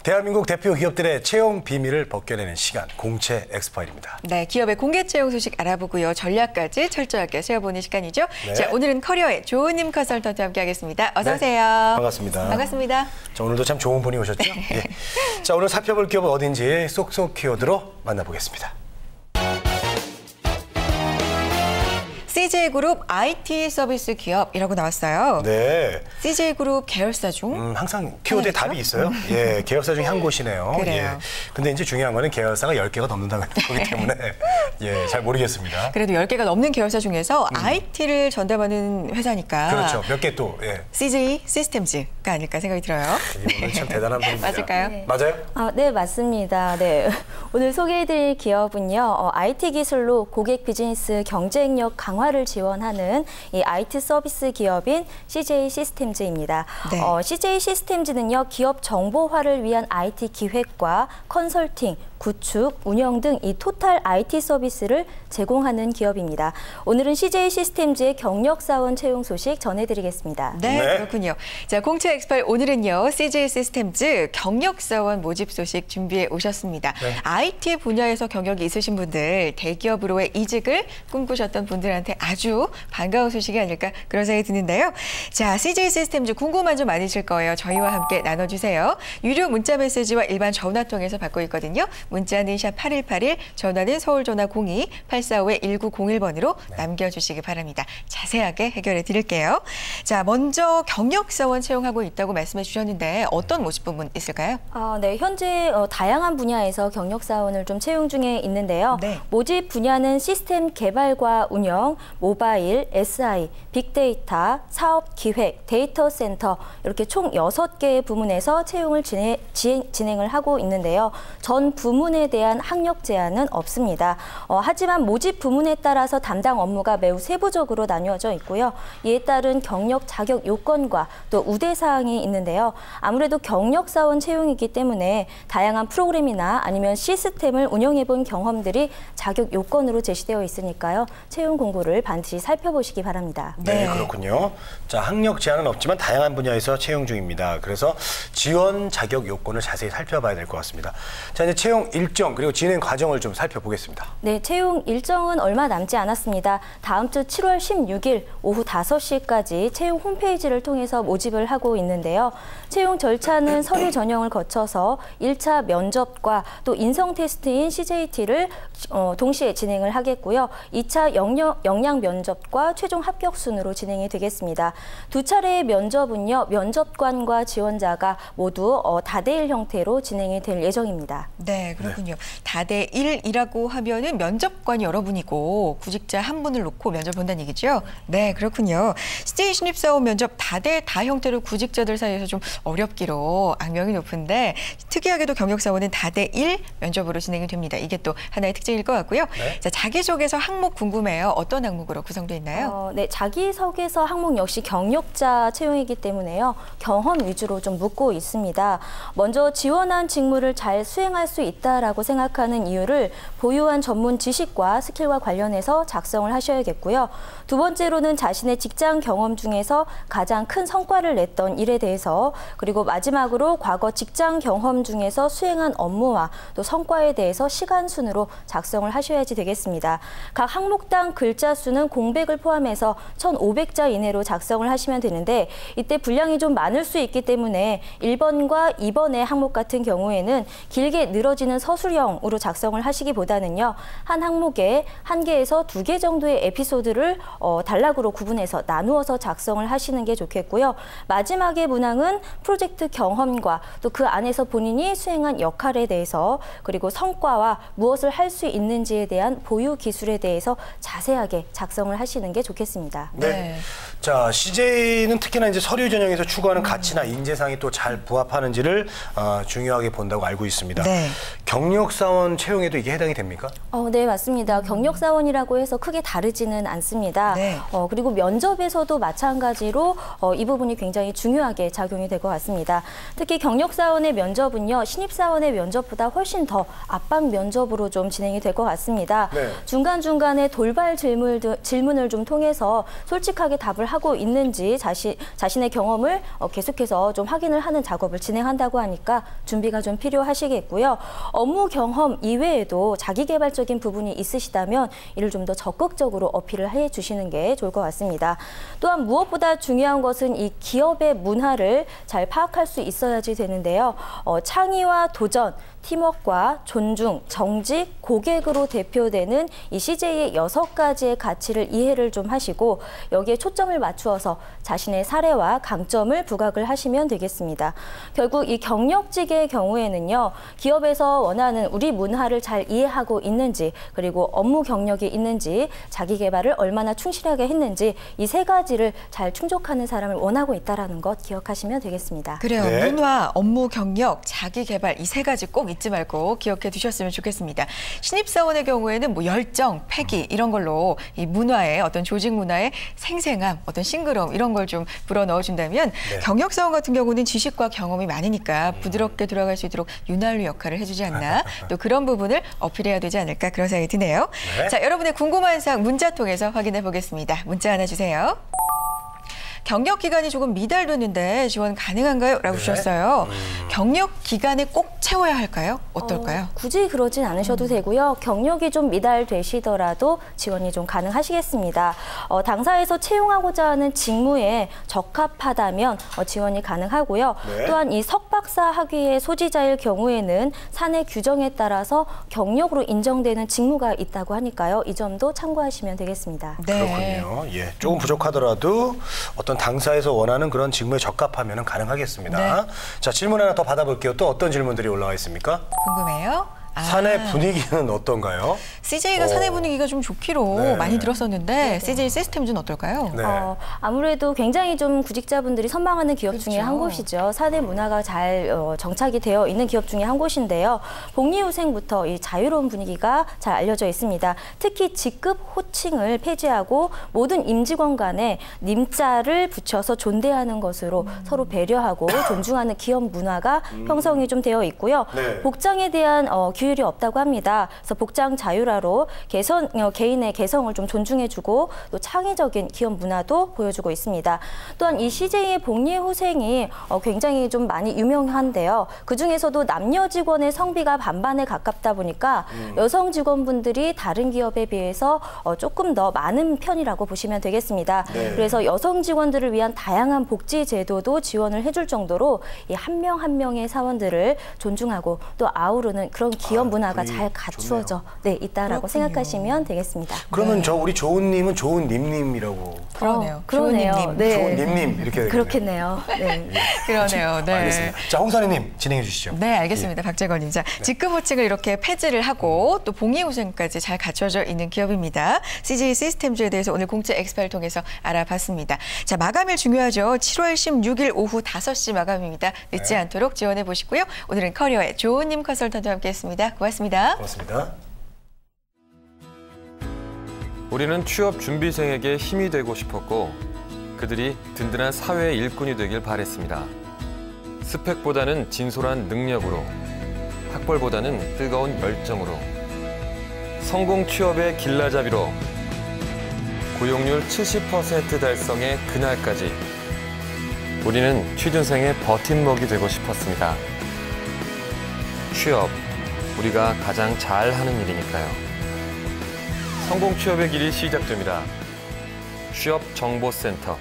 대한민국 대표 기업들의 채용 비밀을 벗겨내는 시간, 공채 엑스파일입니다. 네, 기업의 공개 채용 소식 알아보고요. 전략까지 철저하게 세워보는 시간이죠. 네. 자, 오늘은 커리어의 조은님 컨설턴트 함께하겠습니다. 어서 오세요. 네, 반갑습니다. 반갑습니다. 자, 오늘도 참 좋은 분이 오셨죠? 예. 자, 오늘 살펴볼 기업은 어딘지 쏙쏙 키워드로 만나보겠습니다. CJ그룹 IT 서비스 기업이라고 나왔어요. 네. CJ그룹 계열사 중 항상 키워드에 하나겠죠? 답이 있어요. 예, 계열사 중에 한 곳이네요. 그래요. 예. 근데 이제 중요한 거는 계열사가 10개가 넘는다는 거기 때문에 예, 잘 모르겠습니다. 그래도 10개가 넘는 계열사 중에서 IT를 전담하는 회사니까 그렇죠. 몇 개 또. 예. CJ 시스템즈가 아닐까 생각이 들어요. 이분은 참 대단한 분입니다. 맞을까요? 네. 맞아요? 네, 맞습니다. 네. 오늘 소개해드릴 기업은요, IT 기술로 고객 비즈니스 경쟁력 강화를 지원하는 이 IT 서비스 기업인 CJ 시스템즈입니다. 네. CJ 시스템즈는요, 기업 정보화를 위한 IT 기획과 컨설팅, 구축, 운영 등 이 토탈 IT 서비스를 제공하는 기업입니다. 오늘은 CJ 시스템즈의 경력 사원 채용 소식 전해드리겠습니다. 네, 네. 그렇군요. 자, 공채 엑스파일 오늘은요, CJ 시스템즈 경력사원 모집 소식 준비해 오셨습니다. 네. IT 분야에서 경력이 있으신 분들, 대기업으로의 이직을 꿈꾸셨던 분들한테 아주 반가운 소식이 아닐까 그런 생각이 드는데요. 자, CJ 시스템즈 궁금한 점 많으실 거예요. 저희와 함께 나눠주세요. 유료 문자 메시지와 일반 전화 통해서 받고 있거든요. 문자는 샵 8181, 전화는 서울전화 02-845-1901번으로 남겨주시기 바랍니다. 자세하게 해결해 드릴게요. 자, 먼저 경력사원 채용하고 있다고 말씀해 주셨는데 어떤 모집 부분 있을까요? 네, 현재 다양한 분야에서 경력 사원을 좀 채용 중에 있는데요. 네. 모집 분야는 시스템 개발과 운영, 모바일, SI, 빅데이터, 사업 기획, 데이터 센터 이렇게 총 6개의 부문에서 채용을 진행을 하고 있는데요. 전 부문에 대한 학력 제한은 없습니다. 하지만 모집 부문에 따라서 담당 업무가 매우 세부적으로 나뉘어져 있고요. 이에 따른 경력 자격 요건과 또 우대 사항이 있는데요. 아무래도 경력 사원 채용이기 때문에 다양한 프로그램이나 아니면 시스템을 운영해 본 경험들이 자격 요건으로 제시되어 있으니까요. 채용 공고를 반드시 살펴보시기 바랍니다. 네, 그렇군요. 자, 학력 제한은 없지만 다양한 분야에서 채용 중입니다. 그래서 지원 자격 요건을 자세히 살펴봐야 될 것 같습니다. 자, 이제 채용 일정 그리고 진행 과정을 좀 살펴보겠습니다. 네, 채용 일정은 얼마 남지 않았습니다. 다음 주 7월 16일 오후 5시까지 채용 홈페이지를 통해서 모집을 하고 있는데요. 채용 절차는 서류 전형을 거쳐서 1차 면접과 또 인성 테스트인 CJT를 동시에 진행을 하겠고요. 2차 역량 면접과 최종 합격 순으로 진행이 되겠습니다. 두 차례의 면접은요, 면접관과 지원자가 모두 다대일 형태로 진행이 될 예정입니다. 네, 그렇군요. 다대 1이라고 하면은 면접관이 여러분이고 구직자 한 분을 놓고 면접 본다는 얘기죠? 네, 그렇군요. CJ 신입사원 면접 다대 다 형태로 구직자들 사이에서 좀 어렵기로 악명이 높은데 특이하게도 경력사원은 다대 1 면접으로 진행이 됩니다. 이게 또 하나의 특징일 것 같고요. 네. 자, 자기소개서 항목 궁금해요. 어떤 항목으로 구성되어 있나요? 네, 자기소개서 항목 역시 경력자 채용이기 때문에요. 경험 위주로 좀 묻고 있습니다. 먼저 지원한 직무를 잘 수행할 수 있다라고 생각하는 이유를 보유한 전문 지식과 스킬과 관련해서 작성을 하셔야겠고요. 두 번째로는 자신의 직장 경험 중에서 가장 큰 성과를 냈던 일에 대해서, 그리고 마지막으로 과거 직장 경험 중에서 수행한 업무와 또 성과에 대해서 시간 순으로 작성을 하셔야지 되겠습니다. 각 항목당 글자 수는 공백을 포함해서 1,500자 이내로 작성을 하시면 되는데 이때 분량이 좀 많을 수 있기 때문에 1번과 2번의 항목 같은 경우에는 길게 늘어지는 서술형으로 작성을 하시기보다는요. 한 항목에 1개에서 2개 정도의 에피소드를 단락으로 구분해서 나누어서 작성을 하시는 게 좋겠고요. 마지막에 문항은 프로젝트 경험과 또 그 안에서 본인이 수행한 역할에 대해서, 그리고 성과와 무엇을 할 수 있는지에 대한 보유 기술에 대해서 자세하게 작성을 하시는 게 좋겠습니다. 네. 자, CJ는 특히나 이제 서류 전형에서 추구하는 가치나 인재상이 또 잘 부합하는지를 중요하게 본다고 알고 있습니다. 네. 경력사원 채용에도 이게 해당이 됩니까? 네, 맞습니다. 경력사원이라고 해서 크게 다르지는 않습니다. 네. 그리고 면접에서도 마찬가지로 이 부분이 굉장히 중요하게 작용이 될 것 같습니다. 특히 경력사원의 면접은요, 신입사원의 면접보다 훨씬 더 압박 면접으로 좀 진행이 될 것 같습니다. 네. 중간중간에 돌발 질문 질문을 좀 통해서 솔직하게 답을 하고 있는지 자신의 경험을 계속해서 좀 확인을 하는 작업을 진행한다고 하니까 준비가 좀 필요하시겠고요. 업무 경험 이외에도 자기개발적인 부분이 있으시다면 이를 좀 더 적극적으로 어필을 해주시는 게 좋을 것 같습니다. 또한 무엇보다 중요한 것은 이 기업의 문화를 잘 파악할 수 있어야지 되는데요. 창의와 도전, 팀워크와 존중, 정직, 고객으로 대표되는 이 CJ의 6가지의 가치를 이해를 좀 하시고 여기에 초점을 맞추어서 자신의 사례와 강점을 부각을 하시면 되겠습니다. 결국 이 경력직의 경우에는요. 기업에서 원하는 우리 문화를 잘 이해하고 있는지 그리고 업무 경력이 있는지 자기 개발을 얼마나 충실하게 했는지 이 3가지를 잘 충족하는 사람을 원하고 있다는 것 기억하시면 되겠습니다. 그래요. 네. 문화, 업무 경력, 자기 개발 이 3가지 꼭 잊지 말고 기억해 두셨으면 좋겠습니다. 신입사원의 경우에는 뭐 열정, 패기 이런 걸로 이 문화의 어떤 조직 문화의 생생함, 어떤 싱그러움 이런 걸 좀 불어 넣어준다면 네. 경력사원 같은 경우는 지식과 경험이 많으니까 부드럽게 돌아갈 수 있도록 윤활유 역할을 해주지 않나 또 그런 부분을 어필해야 되지 않을까 그런 생각이 드네요. 네. 자, 여러분의 궁금한 사항 문자 통해서 확인해 보겠습니다. 문자 하나 주세요. 경력 기간이 조금 미달됐는데 지원 가능한가요? 라고 주셨어요. 경력 기간에 꼭 채워야 할까요? 어떨까요? 굳이 그러진 않으셔도 되고요. 경력이 좀 미달되시더라도 지원이 좀 가능하시겠습니다. 당사에서 채용하고자 하는 직무에 적합하다면 지원이 가능하고요. 네. 또한 이 석박사 학위의 소지자일 경우에는 사내 규정에 따라서 경력으로 인정되는 직무가 있다고 하니까요. 이 점도 참고하시면 되겠습니다. 네. 그렇군요. 예, 조금 부족하더라도 어떤 당사에서 원하는 그런 직무에 적합하면 가능하겠습니다. 네. 자, 질문 하나 더 받아볼게요. 또 어떤 질문들이 올라와 있습니까? 궁금해요. 사내 분위기는 어떤가요? CJ가 사내 분위기가 좀 좋기로 네. 많이 들었었는데 CJ 시스템즈는 어떨까요? 네. 아무래도 굉장히 좀 구직자분들이 선망하는 기업 중에 한 곳이죠. 사내 문화가 잘 정착이 되어 있는 기업 중에 한 곳인데요. 복리후생부터 이 자유로운 분위기가 잘 알려져 있습니다. 특히 직급 호칭을 폐지하고 모든 임직원 간에 님자를 붙여서 존대하는 것으로 서로 배려하고 존중하는 기업 문화가 형성이 좀 되어 있고요. 네. 복장에 대한 규율이 없다고 합니다. 그래서 복장 자율화로 개인의 개성을 좀 존중해주고 또 창의적인 기업 문화도 보여주고 있습니다. 또한 이 CJ의 복리후생이 굉장히 좀 많이 유명한데요. 그중에서도 남녀 직원의 성비가 반반에 가깝다 보니까 여성 직원분들이 다른 기업에 비해서 조금 더 많은 편이라고 보시면 되겠습니다. 네. 그래서 여성 직원들을 위한 다양한 복지 제도도 지원을 해줄 정도로 이 한 명 한 명의 사원들을 존중하고 또 아우르는 그런 기업 문화가 잘 갖추어져 있다라고 그렇군요. 생각하시면 되겠습니다. 그러면 우리 조은님은 좋은 님님이라고. 그러네요. 그러네요. 조은님. 네. 좋은 님님 이렇게 되겠네요. 그렇겠네요. 네. 그러네요. 네. 알겠습니다. 자, 홍선희님 진행해 주시죠. 네, 알겠습니다. 박재건님. 자, 직급 호칭을 이렇게 폐지를 하고 또 복리후생까지 잘 갖춰져 있는 기업입니다. CJ 시스템즈에 대해서 오늘 공채 엑스파일 통해서 알아봤습니다. 자, 마감일 중요하죠. 7월 16일 오후 5시 마감입니다. 늦지 않도록 지원해 보시고요. 오늘은 커리어의 조은님 컨설턴트와 함께했습니다. 고맙습니다. 고맙습니다. 우리는 취업 준비생에게 힘이 되고 싶었고 그들이 든든한 사회의 일꾼이 되길 바랬습니다. 스펙보다는 진솔한 능력으로, 학벌보다는 뜨거운 열정으로, 성공 취업의 길라잡이로, 고용률 70% 달성의 그날까지 우리는 취준생의 버팀목이 되고 싶었습니다. 취업, 우리가 가장 잘하는 일이니까요. 성공 취업의 길이 시작됩니다. 취업정보센터.